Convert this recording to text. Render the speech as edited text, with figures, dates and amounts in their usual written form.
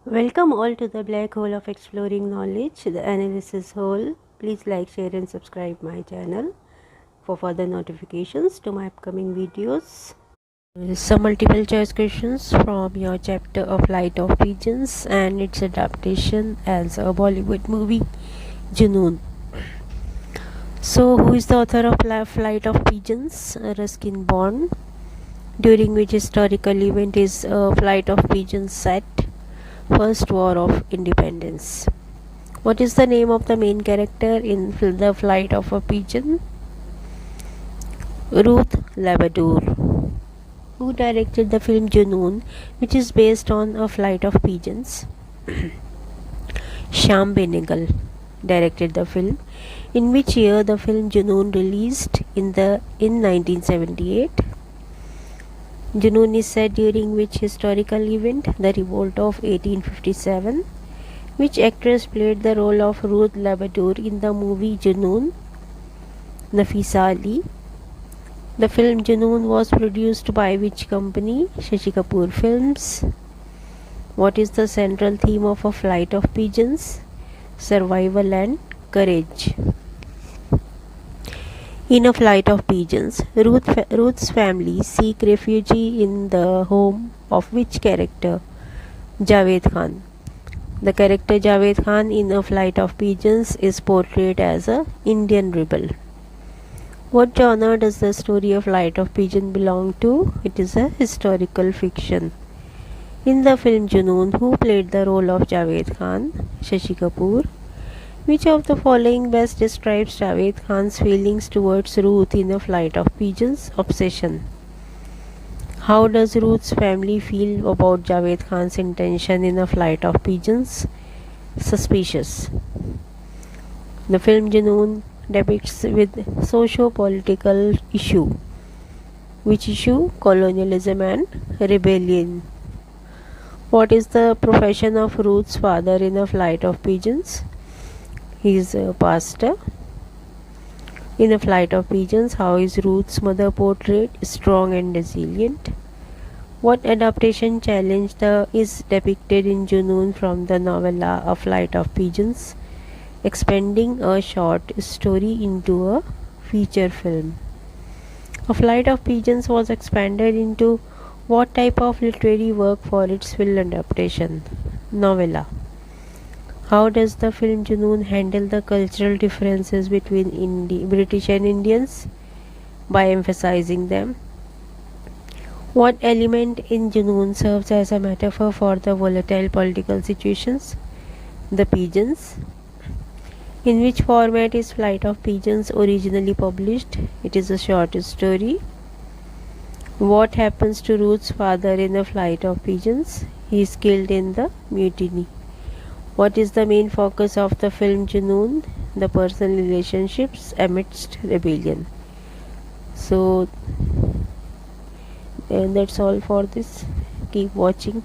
Welcome all to the black hole of exploring knowledge, the analysis hole. Please like, share, and subscribe my channel for further notifications to my upcoming videos. Some multiple choice questions from your chapter A Flight of Pigeons and its adaptation as a Bollywood movie, Junoon. So, who is the author of A Flight of Pigeons? Ruskin born. During which historical event is A Flight of Pigeons set? First War of Independence. What is the name of the main character in The Flight of a Pigeon? Ruth Labrador. Who directed the film Junoon, which is based on A Flight of Pigeons? Shyam Benegal directed the film. In which year the film Junoon released? In 1978. Junoon is set during which historical event? The Revolt of 1857. Which actress played the role of Ruth Labrador in the movie Junoon? Nafisa Ali. The film Junoon was produced by which company? Shashi Kapoor Films. What is the central theme of A Flight of Pigeons? Survival and courage. In A Flight of Pigeons, Ruth's family seek refuge in the home of which character? Javed Khan. The character Javed Khan in A Flight of Pigeons is portrayed as an Indian rebel. What genre does the story of Flight of Pigeon belong to? It is a historical fiction. In the film Junoon, who played the role of Javed Khan? Shashi Kapoor. Which of the following best describes Javed Khan's feelings towards Ruth in A Flight of Pigeons? Obsession. How does Ruth's family feel about Javed Khan's intention in A Flight of Pigeons? Suspicious. The film Junoon depicts with socio-political issue. Which issue? Colonialism and rebellion. What is the profession of Ruth's father in A Flight of Pigeons? He is a pastor. In A Flight of Pigeons, how is Ruth's mother portrayed? Strong and resilient. What adaptation challenge is depicted in Junoon from the novella A Flight of Pigeons? Expanding a short story into a feature film. A Flight of Pigeons was expanded into what type of literary work for its film adaptation? Novella. How does the film Junoon handle the cultural differences between British and Indians? By emphasizing them. What element in Junoon serves as a metaphor for the volatile political situations? The pigeons. In which format is Flight of Pigeons originally published? It is a short story. What happens to Ruth's father in A Flight of Pigeons? He is killed in the mutiny. What is the main focus of the film Junoon? The personal relationships amidst rebellion. So, and that's all for this. Keep watching.